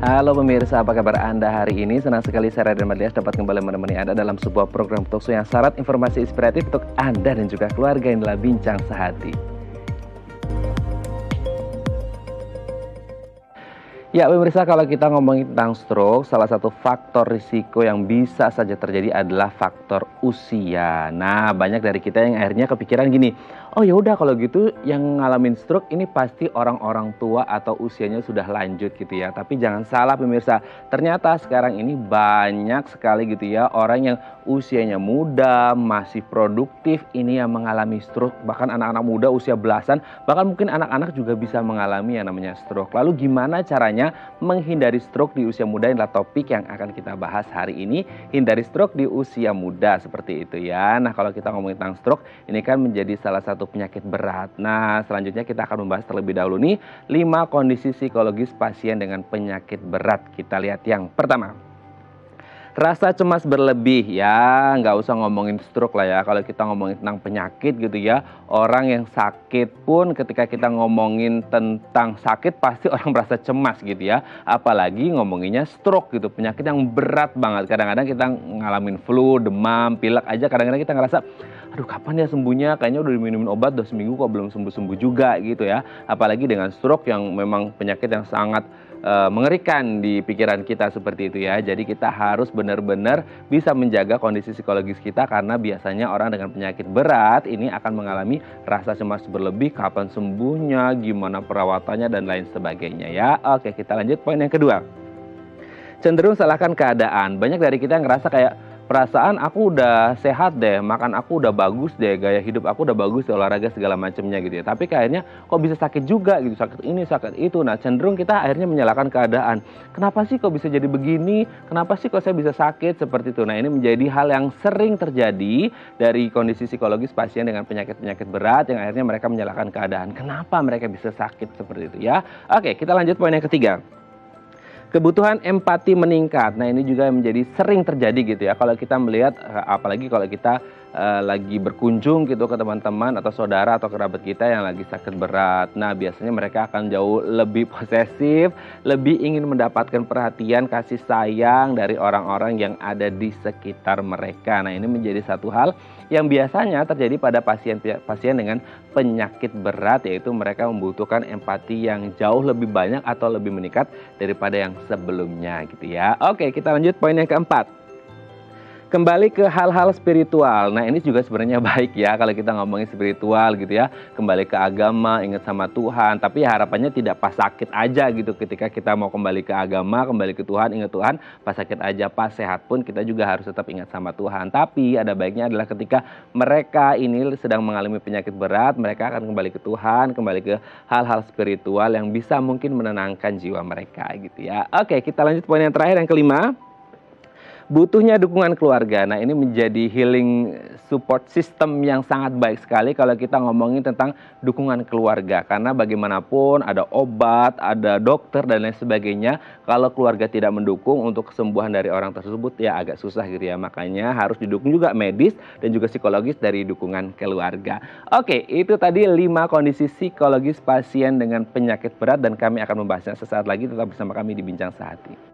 Halo pemirsa, apa kabar Anda hari ini? Senang sekali saya Raden Madlias dapat kembali menemani Anda dalam sebuah program talkshow yang syarat informasi inspiratif untuk Anda dan juga keluarga yang adalah Bincang Sehati. Ya pemirsa, kalau kita ngomongin tentang stroke, salah satu faktor risiko yang bisa saja terjadi adalah faktor usia. Nah, banyak dari kita yang akhirnya kepikiran gini, oh ya udah kalau gitu yang ngalamin stroke ini pasti orang-orang tua atau usianya sudah lanjut gitu ya. Tapi jangan salah pemirsa, ternyata sekarang ini banyak sekali gitu ya orang yang usianya muda, masih produktif ini yang mengalami stroke. Bahkan anak-anak muda usia belasan, bahkan mungkin anak-anak juga bisa mengalami yang namanya stroke. Lalu gimana caranya menghindari stroke di usia muda? Adalah topik yang akan kita bahas hari ini. Hindari stroke di usia muda, seperti itu ya. Nah, kalau kita ngomongin tentang stroke, ini kan menjadi salah satu penyakit berat. Nah, selanjutnya kita akan membahas terlebih dahulu nih 5 kondisi psikologis pasien dengan penyakit berat. Kita lihat yang pertama. Rasa cemas berlebih, ya nggak usah ngomongin stroke lah ya. Kalau kita ngomongin tentang penyakit gitu ya, orang yang sakit pun ketika kita ngomongin tentang sakit pasti orang merasa cemas gitu ya. Apalagi ngomonginnya stroke gitu, penyakit yang berat banget. Kadang-kadang kita ngalamin flu, demam, pilek aja kadang-kadang kita ngerasa, aduh kapan ya sembuhnya, kayaknya udah diminumin obat udah seminggu kok belum sembuh-sembuh juga gitu ya. Apalagi dengan stroke yang memang penyakit yang sangat mengerikan di pikiran kita seperti itu ya. Jadi kita harus benar-benar bisa menjaga kondisi psikologis kita, karena biasanya orang dengan penyakit berat ini akan mengalami rasa cemas berlebih, kapan sembuhnya, gimana perawatannya dan lain sebagainya ya. Oke, kita lanjut poin yang kedua. Cenderung salahkan keadaan. Banyak dari kita yang ngerasa kayak, perasaan aku udah sehat deh, makan aku udah bagus deh, gaya hidup aku udah bagus deh, olahraga segala macamnya gitu ya. Tapi kayaknya kok bisa sakit juga gitu, sakit ini, sakit itu. Nah, cenderung kita akhirnya menyalahkan keadaan. Kenapa sih kok bisa jadi begini? Kenapa sih kok saya bisa sakit seperti itu? Nah, ini menjadi hal yang sering terjadi dari kondisi psikologis pasien dengan penyakit-penyakit berat yang akhirnya mereka menyalahkan keadaan. Kenapa mereka bisa sakit seperti itu ya? Oke, kita lanjut poin yang ketiga. Kebutuhan empati meningkat. Nah, ini juga menjadi sering terjadi gitu ya. Kalau kita melihat, apalagi kalau kita lagi berkunjung gitu ke teman-teman atau saudara atau kerabat kita yang lagi sakit berat. Nah, biasanya mereka akan jauh lebih posesif, lebih ingin mendapatkan perhatian, kasih sayang dari orang-orang yang ada di sekitar mereka. Nah, ini menjadi satu hal yang biasanya terjadi pada pasien dengan penyakit berat, yaitu mereka membutuhkan empati yang jauh lebih banyak atau lebih meningkat daripada yang sebelumnya gitu ya. Oke, kita lanjut poin yang keempat. Kembali ke hal-hal spiritual. Nah, ini juga sebenarnya baik ya kalau kita ngomongin spiritual gitu ya. Kembali ke agama, ingat sama Tuhan. Tapi harapannya tidak pas sakit aja gitu. Ketika kita mau kembali ke agama, kembali ke Tuhan, ingat Tuhan. Pas sakit aja, pas sehat pun kita juga harus tetap ingat sama Tuhan. Tapi ada baiknya adalah ketika mereka ini sedang mengalami penyakit berat, mereka akan kembali ke Tuhan, kembali ke hal-hal spiritual yang bisa mungkin menenangkan jiwa mereka gitu ya. Oke, kita lanjut poin yang terakhir, yang kelima. Butuhnya dukungan keluarga. Nah, ini menjadi healing support system yang sangat baik sekali kalau kita ngomongin tentang dukungan keluarga. Karena bagaimanapun ada obat, ada dokter dan lain sebagainya. Kalau keluarga tidak mendukung untuk kesembuhan dari orang tersebut ya agak susah gitu ya. Makanya harus didukung juga medis dan juga psikologis dari dukungan keluarga. Oke, itu tadi 5 kondisi psikologis pasien dengan penyakit berat dan kami akan membahasnya sesaat lagi. Tetap bersama kami di Bincang Sehati.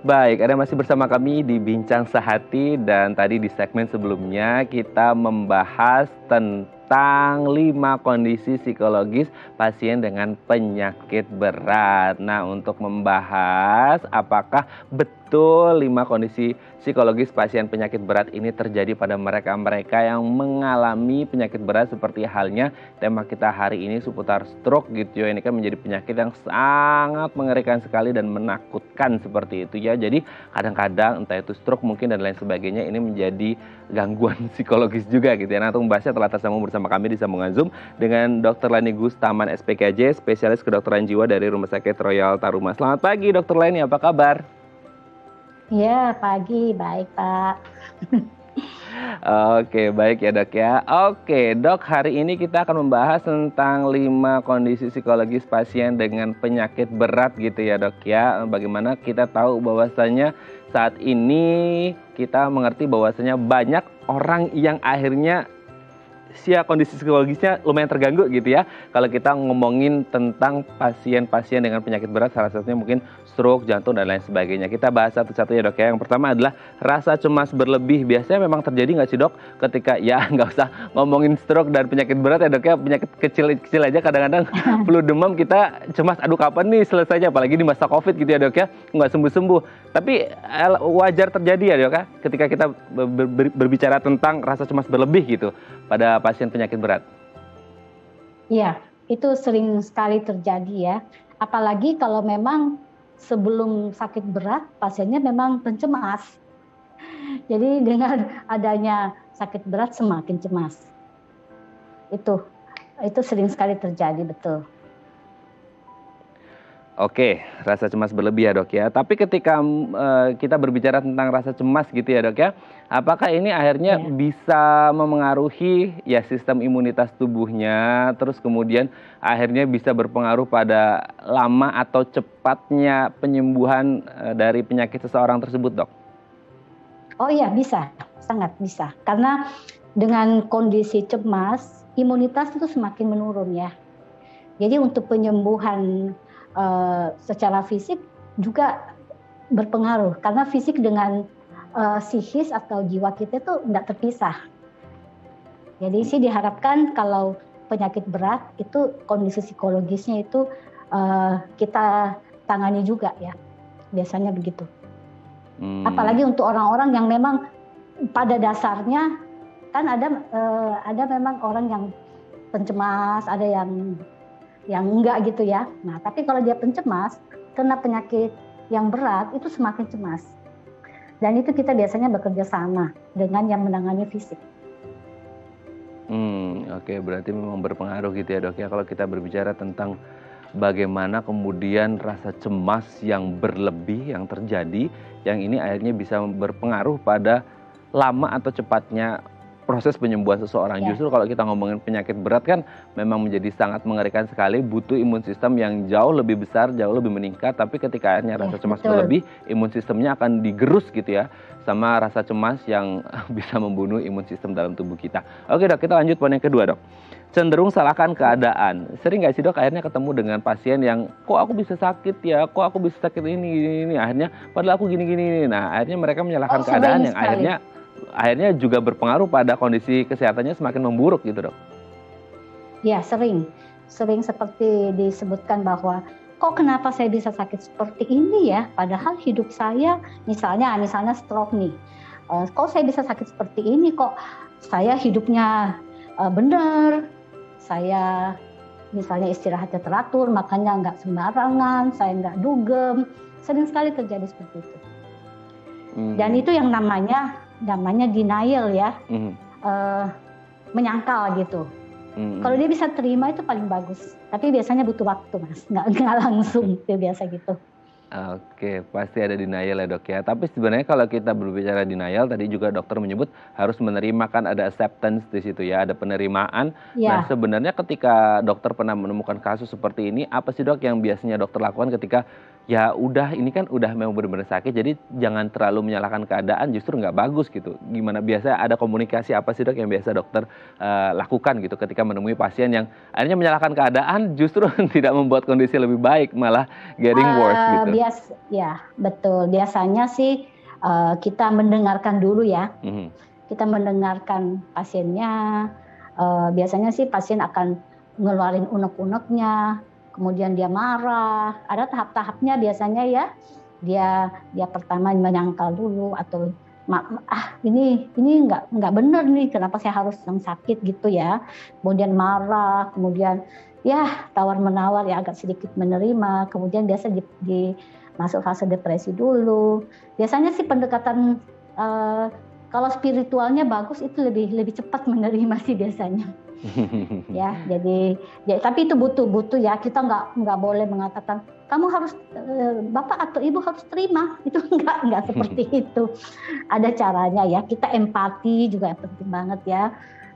Baik, Anda masih bersama kami di Bincang Sehati, dan tadi di segmen sebelumnya kita membahas tentang 5 kondisi psikologis pasien dengan penyakit berat. Nah, untuk membahas apakah betul 5 kondisi psikologis pasien penyakit berat ini terjadi pada mereka-mereka yang mengalami penyakit berat, seperti halnya tema kita hari ini seputar stroke gitu ya. Ini kan menjadi penyakit yang sangat mengerikan sekali dan menakutkan seperti itu ya. Jadi kadang-kadang entah itu stroke mungkin dan lain sebagainya, ini menjadi gangguan psikologis juga gitu ya. Nah, untuk membahasnya telah tersambung bersama kami di sambungan Zoom dengan Dr. Leni Gustaman SPKJ, spesialis kedokteran jiwa dari Rumah Sakit Royal Taruma. Selamat pagi Dr. Leni, apa kabar? Ya, pagi. Baik, Pak. Oke, baik ya Dok ya. Oke Dok, hari ini kita akan membahas tentang 5 kondisi psikologis pasien dengan penyakit berat gitu ya Dok ya. Bagaimana kita tahu bahwasanya saat ini kita mengerti bahwasanya banyak orang yang akhirnya kondisi psikologisnya lumayan terganggu gitu ya. Kalau kita ngomongin tentang pasien-pasien dengan penyakit berat, salah satunya mungkin stroke, jantung, dan lain sebagainya. Kita bahas satu-satu ya dok ya. Yang pertama adalah rasa cemas berlebih. Biasanya memang terjadi nggak sih dok ketika ya nggak usah ngomongin stroke dan penyakit berat ya dok ya. Penyakit kecil-kecil aja kadang-kadang flu demam kita cemas, aduh kapan nih selesainya. Apalagi di masa COVID gitu ya dok ya, nggak sembuh-sembuh. Tapi wajar terjadi ya dok ya ketika kita berbicara tentang rasa cemas berlebih gitu pada pasien penyakit berat. Iya, itu sering sekali terjadi ya. Apalagi kalau memang sebelum sakit berat pasiennya memang pencemas. Jadi dengan adanya sakit berat semakin cemas. Itu sering sekali terjadi, betul. Oke, rasa cemas berlebih ya dok ya. Tapi ketika kita berbicara tentang rasa cemas gitu ya dok ya, apakah ini akhirnya bisa memengaruhi ya sistem imunitas tubuhnya, terus kemudian akhirnya bisa berpengaruh pada lama atau cepatnya penyembuhan dari penyakit seseorang tersebut dok? Oh iya, bisa, sangat bisa. Karena dengan kondisi cemas, imunitas itu semakin menurun ya. Jadi untuk penyembuhan secara fisik juga berpengaruh karena fisik dengan psikis atau jiwa kita itu tidak terpisah. Jadi sih diharapkan kalau penyakit berat itu kondisi psikologisnya itu kita tangani juga ya, biasanya begitu. Apalagi untuk orang-orang yang memang pada dasarnya kan ada memang orang yang pencemas, ada yang enggak gitu ya. Nah, tapi kalau dia pencemas, kena penyakit yang berat, itu semakin cemas. Dan itu kita biasanya bekerja sama dengan yang menangani fisik. Oke, berarti memang berpengaruh gitu ya dok ya, kalau kita berbicara tentang bagaimana kemudian rasa cemas yang berlebih yang terjadi, yang ini akhirnya bisa berpengaruh pada lama atau cepatnya proses penyembuhan seseorang. Justru kalau kita ngomongin penyakit berat kan memang menjadi sangat mengerikan sekali, butuh imun sistem yang jauh lebih besar, jauh lebih meningkat. Tapi ketika akhirnya rasa cemas berlebih, imun sistemnya akan digerus gitu ya, sama rasa cemas yang bisa membunuh imun sistem dalam tubuh kita. Oke dok, kita lanjut poin yang kedua dok. Cenderung salahkan keadaan. Sering nggak sih dok akhirnya ketemu dengan pasien yang kok aku bisa sakit ya, kok aku bisa sakit ini, akhirnya padahal aku gini. Nah akhirnya mereka menyalahkan keadaan yang akhirnya juga berpengaruh pada kondisi kesehatannya semakin memburuk gitu dok. Ya sering seperti disebutkan bahwa kok kenapa saya bisa sakit seperti ini ya, padahal hidup saya misalnya stroke nih, kok saya bisa sakit seperti ini, kok saya hidupnya benar, saya misalnya istirahatnya teratur, makanya nggak sembarangan, saya nggak dugem, sering sekali terjadi seperti itu. Dan itu yang namanya denial ya, menyangkal gitu. Kalau dia bisa terima itu paling bagus, tapi biasanya butuh waktu mas, nggak langsung itu biasa gitu. Oke, pasti ada denial ya dok ya. Tapi sebenarnya kalau kita berbicara denial, tadi juga dokter menyebut harus menerima, kan ada acceptance di situ ya, ada penerimaan. Nah sebenarnya ketika dokter pernah menemukan kasus seperti ini, apa sih dok yang biasanya dokter lakukan ketika ya udah ini kan udah memang benar-benar sakit, jadi jangan terlalu menyalahkan keadaan, justru nggak bagus gitu. Gimana biasa ada komunikasi apa sih dok yang biasa dokter lakukan gitu ketika menemui pasien yang akhirnya menyalahkan keadaan justru tidak membuat kondisi lebih baik, malah getting worse gitu. Ya betul, biasanya sih kita mendengarkan dulu ya, kita mendengarkan pasiennya. Biasanya sih pasien akan ngeluarin unek-uneknya, kemudian dia marah, ada tahap-tahapnya biasanya ya. Dia pertama menyangkal dulu atau ini nggak benar nih, kenapa saya harus yang sakit gitu ya. Kemudian marah, kemudian ya tawar menawar ya, agak sedikit menerima, kemudian biasa di masuk fase depresi dulu. Biasanya sih pendekatan kalau spiritualnya bagus itu lebih cepat menerima sih biasanya. Ya, jadi tapi itu butuh ya, kita nggak boleh mengatakan kamu harus bapak atau ibu harus terima, itu nggak seperti itu. Ada caranya ya, kita empati juga penting banget ya,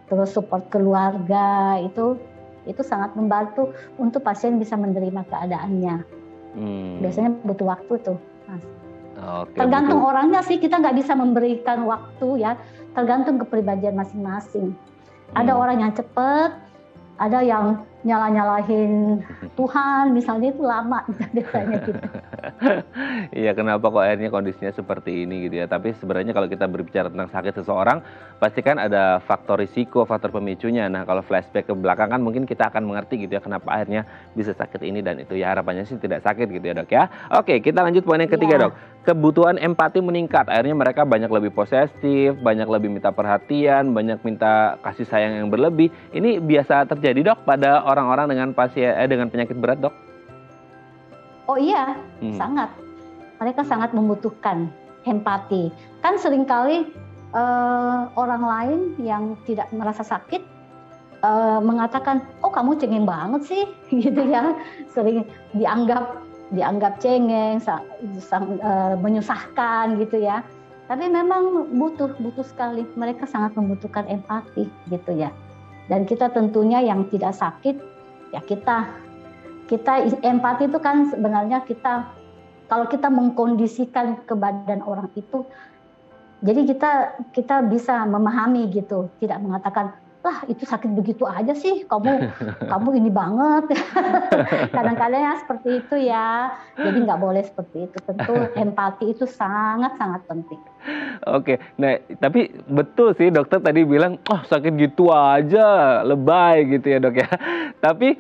terus support keluarga itu sangat membantu untuk pasien bisa menerima keadaannya. Biasanya butuh waktu tuh mas. Oke, Tergantung betul. orangnya sih, kita nggak bisa memberikan waktu ya, tergantung kepribadian masing-masing. Ada orang yang cepet, ada yang nyalah-nyalahin Tuhan, misalnya itu lama biasanya gitu. Iya, kenapa kok akhirnya kondisinya seperti ini gitu ya. Tapi sebenarnya kalau kita berbicara tentang sakit seseorang, pasti kan ada faktor risiko, faktor pemicunya. Nah, kalau flashback ke belakang kan mungkin kita akan mengerti gitu ya kenapa akhirnya bisa sakit ini dan itu. Ya harapannya sih tidak sakit gitu ya dok ya. Oke, kita lanjut poin yang ketiga dok. Kebutuhan empati meningkat, akhirnya mereka banyak lebih posesif, banyak lebih minta perhatian, banyak minta kasih sayang yang berlebih. Ini biasa terjadi dok pada orang-orang dengan dengan penyakit berat dok? Oh iya, sangat. Mereka sangat membutuhkan empati. Kan seringkali orang lain yang tidak merasa sakit mengatakan, oh kamu cengeng banget sih, gitu ya. Sering dianggap cengeng, menyusahkan gitu ya. Tapi memang butuh sekali. Mereka sangat membutuhkan empati gitu ya. Dan kita tentunya yang tidak sakit, ya kita empati itu kan sebenarnya kalau kita mengkondisikan ke badan orang itu, jadi kita bisa memahami gitu, tidak mengatakan lah itu sakit begitu aja sih, kamu ini banget. Kadang-kadang ya seperti itu ya, jadi nggak boleh seperti itu. Tentu empati itu sangat-sangat penting. Oke, nah tapi betul sih dokter tadi bilang, oh sakit gitu aja, lebay gitu ya dok ya. Tapi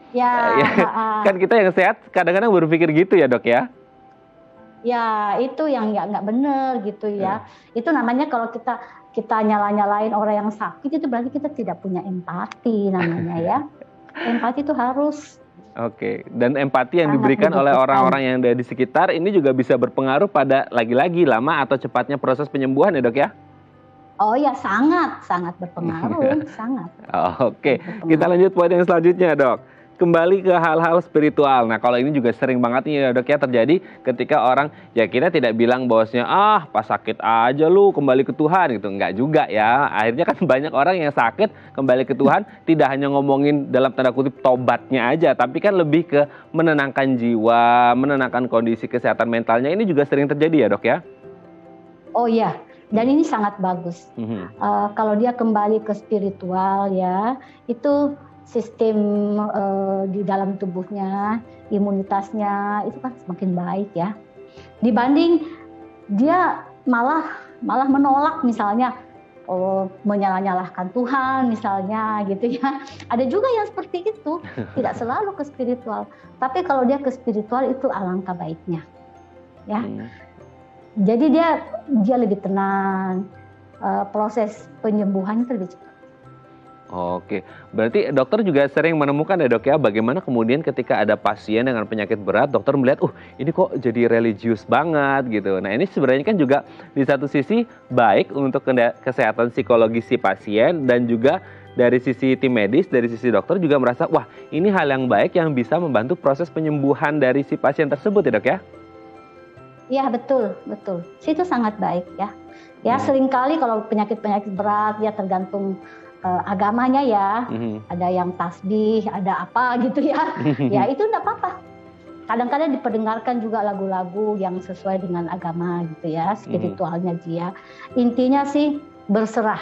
kan kita yang sehat kadang-kadang berpikir gitu ya dok ya. Ya itu yang nggak benar gitu ya. Itu namanya kalau kita nyala-nyalain orang yang sakit itu berarti kita tidak punya empati namanya ya. Empati itu harus. Oke, dan empati yang diberikan oleh orang-orang yang ada di sekitar ini juga bisa berpengaruh pada lagi-lagi lama atau cepatnya proses penyembuhan ya dok ya? Oh ya sangat berpengaruh, sangat. Oke, kita lanjut poin yang selanjutnya dok. Kembali ke hal-hal spiritual. Nah, kalau ini juga sering banget nih ya dok ya terjadi ketika orang, ya kita tidak bilang bahwasanya pas sakit aja lu kembali ke Tuhan gitu. Enggak juga ya. Akhirnya kan banyak orang yang sakit kembali ke Tuhan tidak hanya ngomongin dalam tanda kutip tobatnya aja, tapi kan lebih ke menenangkan jiwa, menenangkan kondisi kesehatan mentalnya. Ini juga sering terjadi ya dok ya? Oh iya, dan ini sangat bagus. Kalau dia kembali ke spiritual ya, itu sistem di dalam tubuhnya, imunitasnya itu kan semakin baik ya. Dibanding dia malah menolak misalnya menyalah-nyalahkan Tuhan misalnya gitu ya. Ada juga yang seperti itu, tidak selalu ke spiritual. Tapi kalau dia ke spiritual itu alangkah baiknya. Ya. Jadi dia lebih tenang, proses penyembuhan itu lebih cepat. Oke, berarti dokter juga sering menemukan ya dok ya, bagaimana kemudian ketika ada pasien dengan penyakit berat, dokter melihat, ini kok jadi religius banget gitu. Nah ini sebenarnya kan juga di satu sisi baik untuk kesehatan psikologis si pasien dan juga dari sisi tim medis, dari sisi dokter juga merasa, wah ini hal yang baik yang bisa membantu proses penyembuhan dari si pasien tersebut ya dok ya? Iya betul. Itu sangat baik ya. Ya seringkali kalau penyakit-penyakit berat ya tergantung agamanya ya, ada yang tasbih, ada apa gitu ya, ya itu enggak apa-apa. Kadang-kadang diperdengarkan juga lagu-lagu yang sesuai dengan agama gitu ya, spiritualnya dia. Intinya sih berserah.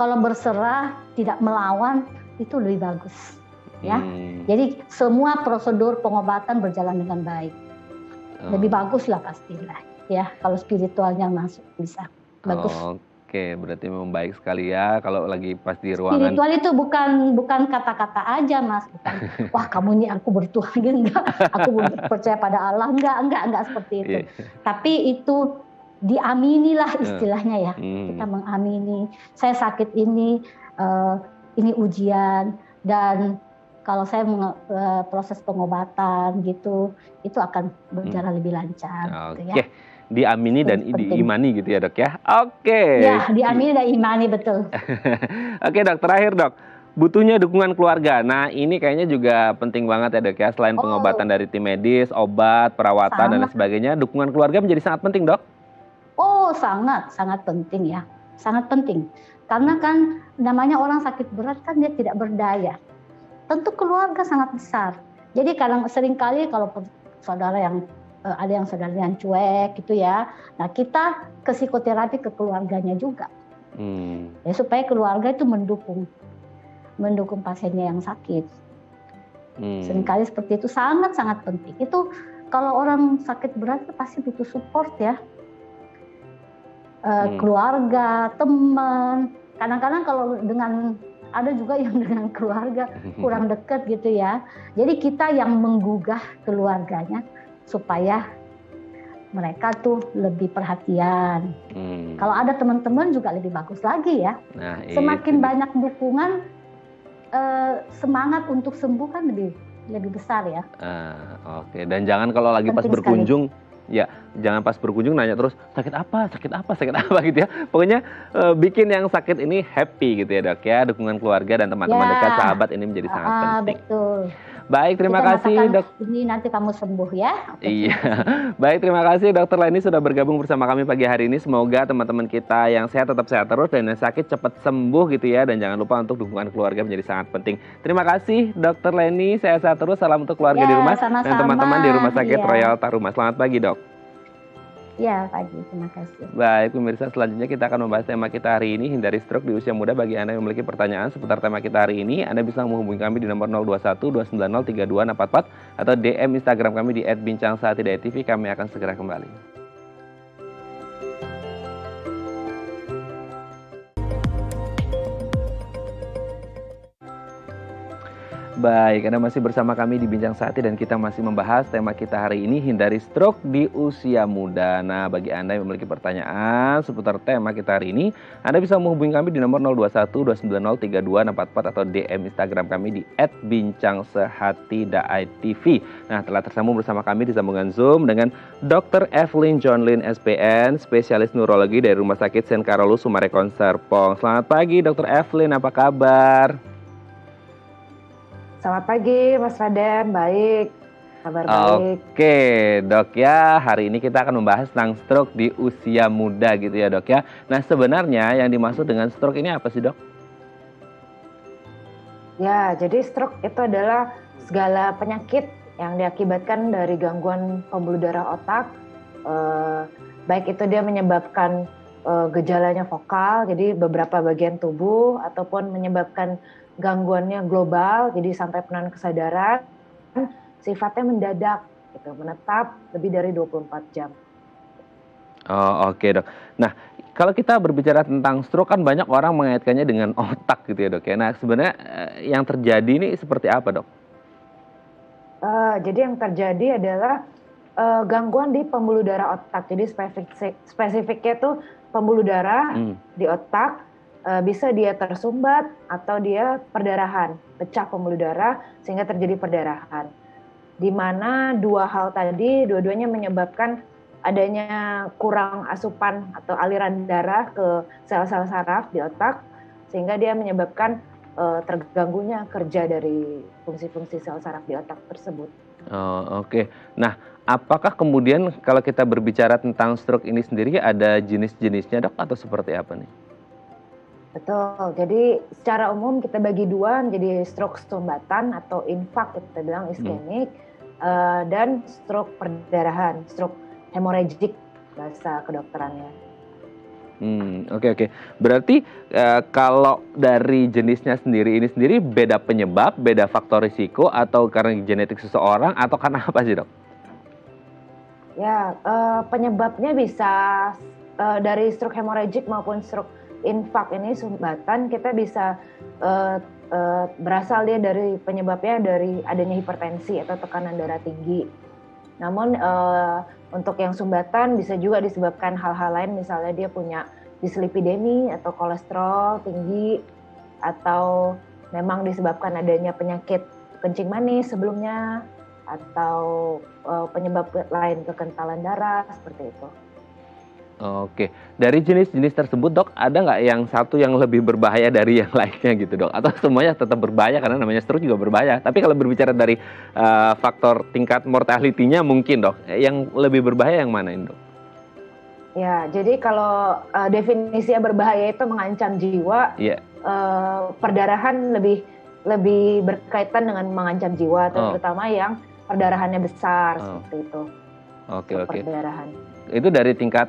Kalau berserah, tidak melawan, itu lebih bagus. Ya, jadi semua prosedur pengobatan berjalan dengan baik. Lebih bagus lah pastilah, ya kalau spiritualnya masuk bisa bagus. Oke, berarti memang baik sekali ya kalau lagi pas di ruangan. Spiritual itu bukan kata-kata aja mas, bukan wah kamu ini aku bertuhan enggak, aku percaya pada Allah enggak seperti itu. Tapi itu diamini lah istilahnya ya, kita mengamini. Saya sakit ini ujian dan kalau saya proses pengobatan gitu, itu akan berjalan lebih lancar. Gitu ya. Diamini dan diimani gitu ya dok ya. Oke. Ya, diamini dan imani betul. Oke dok, terakhir dok. Butuhnya dukungan keluarga. Nah ini kayaknya juga penting banget ya dok ya. Selain pengobatan dari tim medis, obat, perawatan dan lain sebagainya, dukungan keluarga menjadi sangat penting dok. Oh sangat penting ya. Sangat penting. Karena kan namanya orang sakit berat kan dia tidak berdaya. Tentu keluarga sangat besar. Jadi seringkali kalau saudara yang ada yang saudaranya yang cuek gitu ya. Nah kita ke psikoterapi ke keluarganya juga, ya supaya keluarga itu mendukung pasiennya yang sakit. Seringkali seperti itu sangat-sangat penting. Itu kalau orang sakit berat pasti butuh support ya. Keluarga, teman. Kadang-kadang kalau ada juga yang dengan keluarga kurang dekat gitu ya. Jadi kita yang menggugah keluarganya supaya mereka tuh lebih perhatian. Kalau ada teman-teman juga lebih bagus lagi ya. Nah, semakin banyak dukungan, semangat untuk sembuh kan lebih besar ya. Oke. Dan jangan kalau lagi penting pas berkunjung sekali. Ya, jangan pas berkunjung nanya terus sakit apa gitu ya. Pokoknya bikin yang sakit ini happy gitu ya dok ya. Dukungan keluarga dan teman-teman dekat, sahabat ini menjadi sangat penting. Betul. Baik, terima kasih dok. Ini nanti kamu sembuh ya. Iya. Baik, terima kasih dokter Leni sudah bergabung bersama kami pagi hari ini. Semoga teman-teman kita yang sehat tetap sehat terus dan yang sakit cepat sembuh gitu ya. Dan jangan lupa untuk dukungan keluarga menjadi sangat penting. Terima kasih dokter Leni, sehat-sehat terus. Salam untuk keluarga di rumah sama-sama. Dan teman-teman di Rumah Sakit Royal Taruma. Selamat pagi dok. Ya, pagi. Terima kasih. Baik, pemirsa, selanjutnya kita akan membahas tema kita hari ini, hindari stroke di usia muda. Bagi Anda yang memiliki pertanyaan seputar tema kita hari ini, Anda bisa menghubungi kami di nomor 021-290-3244 atau DM Instagram kami di @bincangsaat.tv. Kami akan segera kembali. Baik, Anda masih bersama kami di Bincang Saati dan kita masih membahas tema kita hari ini, hindari stroke di usia muda. Nah, bagi Anda yang memiliki pertanyaan seputar tema kita hari ini, Anda bisa menghubungi kami di nomor 021-290-3244 atau DM Instagram kami di @bincangSehati.tv. Nah, telah tersambung bersama kami di sambungan Zoom dengan Dr. Evelyn Johnlyn SPN, spesialis neurologi dari Rumah Sakit St. Carolus Sumarekon Serpong. Selamat pagi Dr. Evelyn, apa kabar? Selamat pagi Mas Raden, baik, kabar baik. Oke dok ya, hari ini kita akan membahas tentang stroke di usia muda gitu ya dok ya. Nah sebenarnya yang dimaksud dengan stroke ini apa sih dok? Ya, jadi stroke itu adalah segala penyakit yang diakibatkan dari gangguan pembuluh darah otak. Baik itu dia menyebabkan gejalanya vokal, jadi beberapa bagian tubuh, ataupun menyebabkan gangguannya global, jadi sampai penurunan kesadaran, sifatnya mendadak, gitu, menetap lebih dari 24 jam. Oke dok. Nah, kalau kita berbicara tentang stroke kan banyak orang mengaitkannya dengan otak gitu ya dok ya. Nah, sebenarnya yang terjadi ini seperti apa dok? Jadi yang terjadi adalah gangguan di pembuluh darah otak. Jadi spesifiknya itu pembuluh darah di otak. Bisa dia tersumbat atau dia perdarahan, pecah pembuluh darah sehingga terjadi perdarahan. Di mana dua hal tadi dua-duanya menyebabkan adanya kurang asupan atau aliran darah ke sel-sel saraf di otak sehingga dia menyebabkan terganggunya kerja dari fungsi-fungsi sel saraf di otak tersebut. Oke. Nah, apakah kemudian kalau kita berbicara tentang stroke ini sendiri ada jenis-jenisnya dok atau seperti apa nih? Betul, jadi secara umum kita bagi dua, jadi stroke sumbatan atau infark kita bilang iskemik, dan stroke perdarahan, stroke hemorrhagic bahasa kedokterannya. Oke. Berarti kalau dari jenisnya sendiri ini sendiri beda penyebab, beda faktor risiko atau karena genetik seseorang atau karena apa sih dok? Ya, penyebabnya bisa dari stroke hemorrhagic maupun stroke infark ini sumbatan kita bisa berasal dia dari penyebabnya dari adanya hipertensi atau tekanan darah tinggi. Namun untuk yang sumbatan bisa juga disebabkan hal-hal lain, misalnya dia punya dislipidemi atau kolesterol tinggi, atau memang disebabkan adanya penyakit kencing manis sebelumnya, atau penyebab lain kekentalan darah seperti itu. Oke, dari jenis-jenis tersebut dok, ada nggak yang satu yang lebih berbahaya dari yang lainnya gitu dok? Atau semuanya tetap berbahaya karena namanya stroke juga berbahaya. Tapi kalau berbicara dari faktor tingkat mortality-nya mungkin dok, yang lebih berbahaya yang mana ini dok? Ya, jadi kalau definisinya berbahaya itu mengancam jiwa, perdarahan lebih berkaitan dengan mengancam jiwa, terutama yang perdarahannya besar seperti itu. Oke, oke. Perdarahan. Itu dari tingkat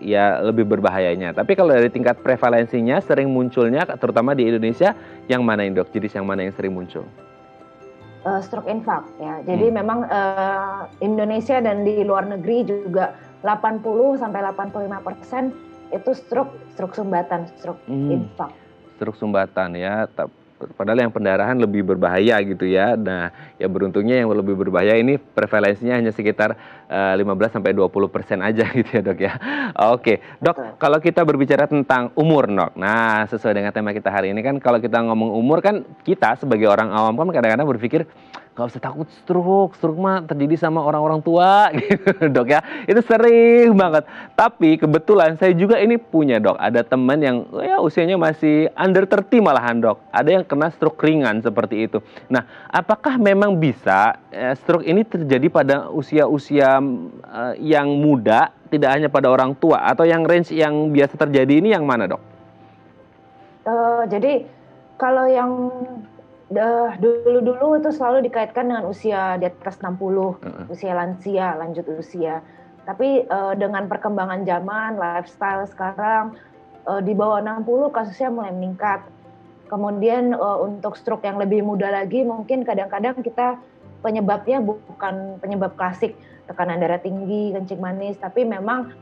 ya lebih berbahayanya. Tapi kalau dari tingkat prevalensinya sering munculnya, terutama di Indonesia, yang mana ini dok? Jenis yang mana yang sering muncul? Stroke infarct ya. Jadi memang Indonesia dan di luar negeri juga 80-85% itu stroke sumbatan, stroke infarct. Stroke sumbatan ya. Padahal yang pendarahan lebih berbahaya gitu ya. Nah, ya beruntungnya yang lebih berbahaya ini prevalensinya hanya sekitar 15-20% aja gitu ya dok ya. Oke, dok, kalau kita berbicara tentang umur dok. Nah, sesuai dengan tema kita hari ini kan, kalau kita ngomong umur kan, kita sebagai orang awam kan kadang-kadang berpikir, nggak usah takut stroke mah terjadi sama orang-orang tua gitu dok ya. Itu sering banget. Tapi kebetulan saya juga ini punya dok, ada teman yang ya usianya masih under 30 malahan dok. Ada yang kena stroke ringan seperti itu. Nah, apakah memang bisa stroke ini terjadi pada usia-usia yang muda, tidak hanya pada orang tua, atau yang range yang biasa terjadi ini yang mana dok? Jadi kalau yang dulu-dulu itu selalu dikaitkan dengan usia di atas 60, usia lansia, lanjut usia. Tapi dengan perkembangan zaman, lifestyle sekarang, di bawah 60 kasusnya mulai meningkat. Kemudian untuk stroke yang lebih muda lagi, mungkin kadang-kadang kita penyebabnya bukan penyebab klasik, tekanan darah tinggi, kencing manis, tapi memang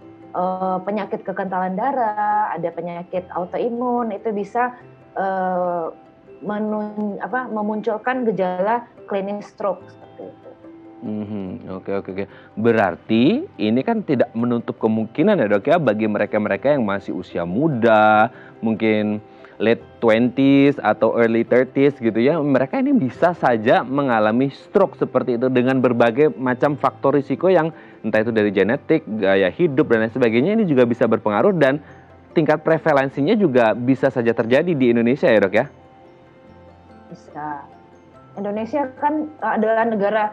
penyakit kekentalan darah, ada penyakit autoimun, itu bisa memunculkan gejala klinis stroke seperti itu. Oke. Berarti ini kan tidak menutup kemungkinan ya dok ya, bagi mereka-mereka yang masih usia muda, mungkin late 20s atau early 30s gitu ya, mereka ini bisa saja mengalami stroke seperti itu dengan berbagai macam faktor risiko yang entah itu dari genetik, gaya hidup dan lain sebagainya, ini juga bisa berpengaruh dan tingkat prevalensinya juga bisa saja terjadi di Indonesia ya dok ya? Bisa. Indonesia kan adalah negara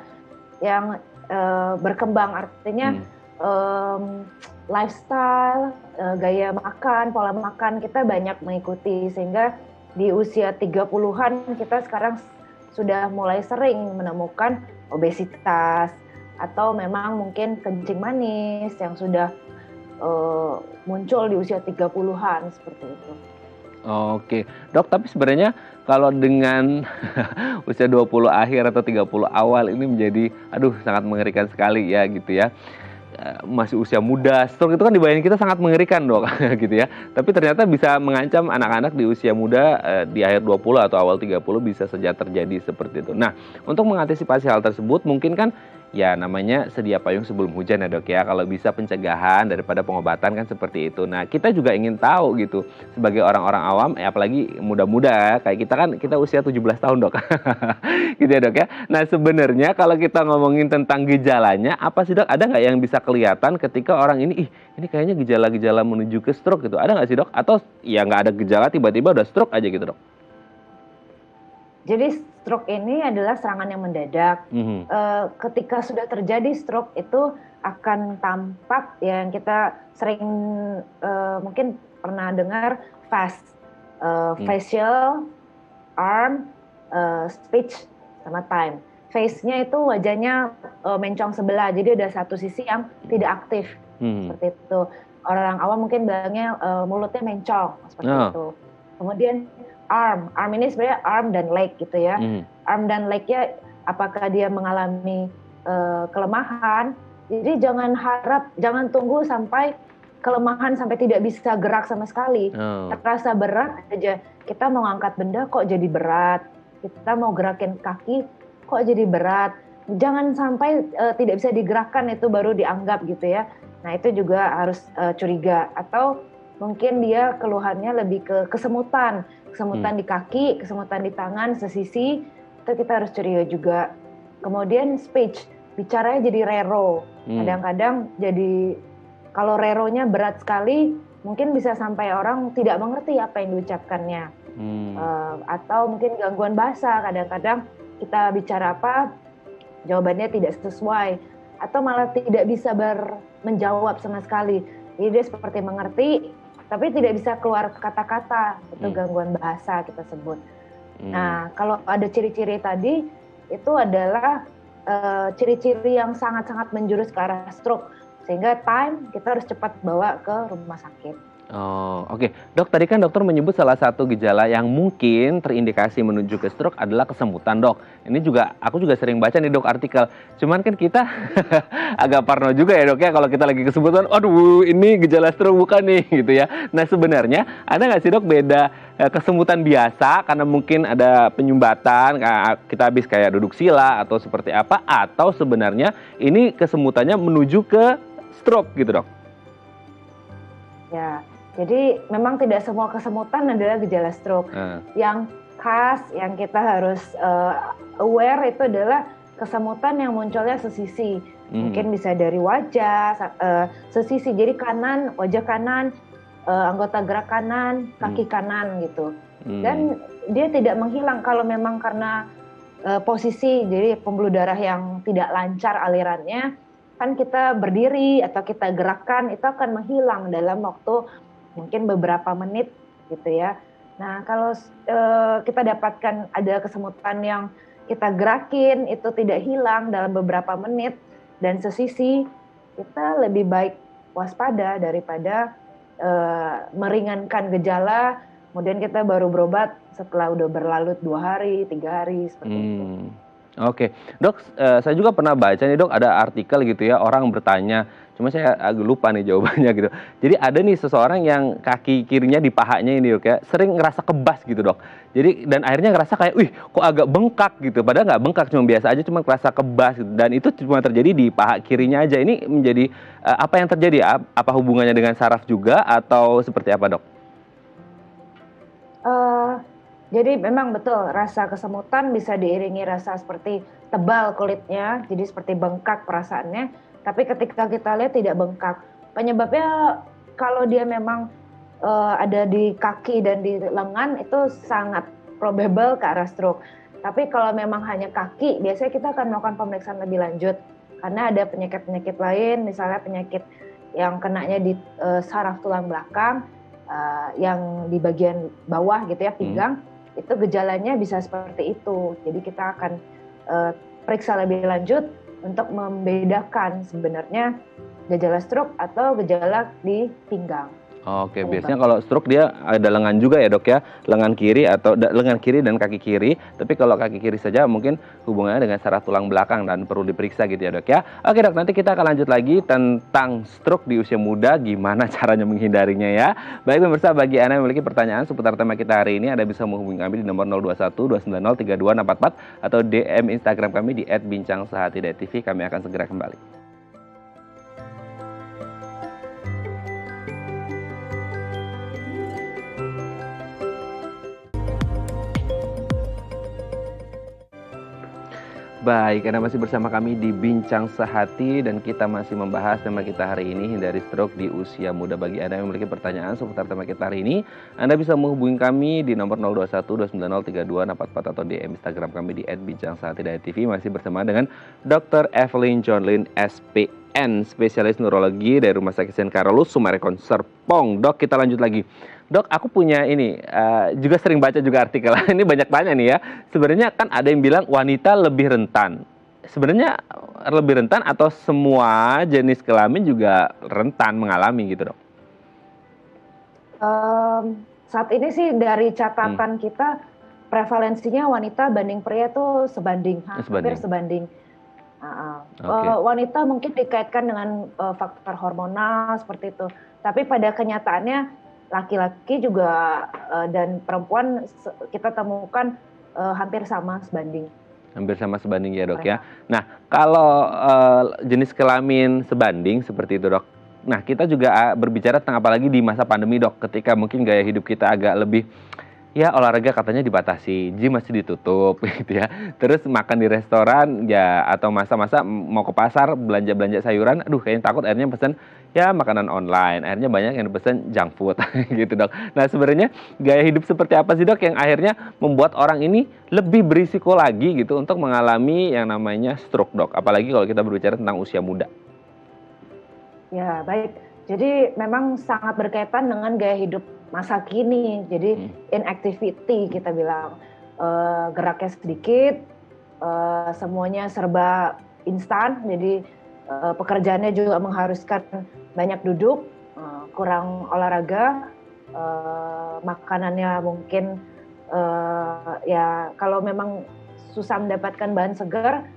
yang berkembang, artinya lifestyle, gaya makan, pola makan kita banyak mengikuti, sehingga di usia 30-an kita sekarang sudah mulai sering menemukan obesitas atau memang mungkin kencing manis yang sudah muncul di usia 30-an seperti itu. Oke, dok, tapi sebenarnya kalau dengan usia 20 akhir atau 30 awal ini menjadi, sangat mengerikan sekali ya gitu ya. Masih usia muda, stroke itu kan di bayangan kita sangat mengerikan dok, gitu ya. Tapi ternyata bisa mengancam anak-anak di usia muda, di akhir 20 atau awal 30 bisa saja terjadi seperti itu. Nah, untuk mengantisipasi hal tersebut mungkin kan ya namanya sedia payung sebelum hujan ya dok ya. Kalau bisa pencegahan daripada pengobatan kan seperti itu. Nah, kita juga ingin tahu gitu sebagai orang-orang awam, apalagi muda-muda kayak kita kan, kita usia 17 tahun dok. Gitu ya dok ya. Nah, sebenarnya kalau kita ngomongin tentang gejalanya, apa sih dok? Ada nggak yang bisa kelihatan ketika orang ini, ini kayaknya gejala-gejala menuju ke stroke gitu? Ada nggak sih dok? Atau ya nggak ada gejala tiba-tiba udah stroke aja gitu dok? Jadi stroke ini adalah serangan yang mendadak. Ketika sudah terjadi stroke itu akan tampak yang kita sering mungkin pernah dengar facial, arm, speech, sama time. Face-nya itu wajahnya mencong sebelah, jadi ada satu sisi yang tidak aktif, seperti itu. Orang awam mungkin bilangnya mulutnya mencong, seperti itu. Kemudian arm ini sebenarnya arm dan leg gitu ya. Arm dan leg-nya apakah dia mengalami kelemahan? Jadi jangan tunggu sampai kelemahan sampai tidak bisa gerak sama sekali. Terasa berat aja, kita mau ngangkat benda kok jadi berat. Kita mau gerakin kaki kok jadi berat. Jangan sampai tidak bisa digerakkan itu baru dianggap gitu ya. Nah, itu juga harus curiga. Atau mungkin dia keluhannya lebih ke kesemutan di kaki, kesemutan di tangan sesisi, itu kita harus curiga juga. Kemudian speech, bicaranya jadi rero. Kadang-kadang jadi kalau reronya berat sekali, mungkin bisa sampai orang tidak mengerti apa yang diucapkannya. Atau mungkin gangguan bahasa, kadang-kadang kita bicara apa, jawabannya tidak sesuai, atau malah tidak bisa menjawab sama sekali. Jadi dia seperti mengerti, tapi tidak bisa keluar kata-kata, itu gangguan bahasa kita sebut. Nah, kalau ada ciri-ciri tadi, itu adalah ciri-ciri yang sangat-sangat menjurus ke arah stroke, sehingga kita harus cepat bawa ke rumah sakit. Oh, oke. Dok, tadi kan dokter menyebut salah satu gejala yang mungkin terindikasi menuju ke stroke adalah kesemutan, dok. Ini juga, aku juga sering baca nih dok artikel. Cuman kan kita agak parno juga ya dok ya, kalau kita lagi kesemutan, aduh ini gejala stroke bukan nih gitu ya. Nah sebenarnya ada nggak sih dok beda kesemutan biasa karena mungkin ada penyumbatan, kita habis kayak duduk sila atau seperti apa, atau sebenarnya ini kesemutannya menuju ke stroke gitu dok? Ya, jadi memang tidak semua kesemutan adalah gejala stroke. Yang khas, yang kita harus aware itu adalah kesemutan yang munculnya sesisi. Mungkin bisa dari wajah, sesisi, jadi kanan, wajah kanan, anggota gerak kanan, kaki kanan gitu. Dan dia tidak menghilang kalau memang karena posisi, jadi pembuluh darah yang tidak lancar alirannya, kan kita berdiri atau kita gerakan itu akan menghilang dalam waktu mungkin beberapa menit gitu ya. Nah kalau kita dapatkan ada kesemutan yang kita gerakin itu tidak hilang dalam beberapa menit dan sesisi, kita lebih baik waspada daripada meringankan gejala, kemudian kita baru berobat setelah udah berlalu 2 hari, 3 hari seperti itu. Oke, dok, saya juga pernah baca nih dok, ada artikel gitu ya, orang bertanya, cuma saya agak lupa nih jawabannya gitu. Jadi ada nih seseorang yang kaki kirinya di pahanya ini dok ya, sering ngerasa kebas gitu dok. Jadi dan akhirnya ngerasa kayak, wih kok agak bengkak gitu, padahal nggak bengkak, cuma biasa aja, cuma ngerasa kebas gitu. Dan itu cuma terjadi di paha kirinya aja. Ini menjadi apa yang terjadi? Apa hubungannya dengan saraf juga atau seperti apa dok? Jadi memang betul rasa kesemutan bisa diiringi rasa seperti tebal kulitnya, jadi seperti bengkak perasaannya. Tapi ketika kita lihat tidak bengkak. Penyebabnya kalau dia memang ada di kaki dan di lengan itu sangat probable ke arah stroke. Tapi kalau memang hanya kaki, biasanya kita akan melakukan pemeriksaan lebih lanjut. Karena ada penyakit-penyakit lain, misalnya penyakit yang kenanya di saraf tulang belakang, yang di bagian bawah gitu ya, pinggang. Itu gejalanya bisa seperti itu. Jadi kita akan periksa lebih lanjut untuk membedakan sebenarnya gejala stroke atau gejala di pinggang. Oke, biasanya kalau stroke dia ada lengan juga ya dok ya, lengan kiri atau lengan kiri dan kaki kiri. Tapi kalau kaki kiri saja mungkin hubungannya dengan saraf tulang belakang dan perlu diperiksa gitu ya dok ya. Oke dok, nanti kita akan lanjut lagi tentang stroke di usia muda, gimana caranya menghindarinya ya. Baik pemirsa, bagi Anda yang memiliki pertanyaan seputar tema kita hari ini, Anda bisa menghubungi kami di nomor 021 290 3244 atau DM Instagram kami di @bincangsehati.tv. Kami akan segera kembali. Baik, Anda masih bersama kami di Bincang Sehati dan kita masih membahas tema kita hari ini, hindari stroke di usia muda. Bagi Anda yang memiliki pertanyaan seputar tema kita hari ini, Anda bisa menghubungi kami di nomor 021 290 3244 atau DM Instagram kami di @bincangsehati.tv. Masih bersama dengan Dr. Evelyn Johnlyn SPN, spesialis neurologi dari Rumah Sakit St. Carolus, Summarecon, Serpong. Dok, kita lanjut lagi. Dok, aku punya ini, juga sering baca juga artikel, ini banyak tanya nih ya. Sebenarnya kan ada yang bilang wanita lebih rentan. Sebenarnya lebih rentan atau semua jenis kelamin juga rentan mengalami gitu dok? Saat ini sih dari catatan kita, prevalensinya wanita banding pria itu sebanding, hampir sebanding. Wanita mungkin dikaitkan dengan faktor hormonal seperti itu. Tapi pada kenyataannya laki-laki juga dan perempuan kita temukan hampir sama sebanding. Hampir sama sebanding ya dok ya. Nah kalau jenis kelamin sebanding seperti itu dok. Nah kita juga berbicara tentang apalagi di masa pandemi dok. Ketika mungkin gaya hidup kita agak lebih, ya olahraga katanya dibatasi, gym masih ditutup gitu ya. Terus makan di restoran ya, atau masa-masa mau ke pasar belanja-belanja sayuran, aduh kayaknya takut, akhirnya pesen ya makanan online. Akhirnya banyak yang pesen junk food gitu dok. Nah sebenarnya gaya hidup seperti apa sih dok yang akhirnya membuat orang ini lebih berisiko lagi gitu untuk mengalami yang namanya stroke dok? Apalagi kalau kita berbicara tentang usia muda. Ya baik, jadi memang sangat berkaitan dengan gaya hidup masa kini. Jadi inactivity kita bilang, geraknya sedikit, semuanya serba instan, jadi pekerjaannya juga mengharuskan banyak duduk, kurang olahraga, makanannya mungkin ya kalau memang susah mendapatkan bahan segar,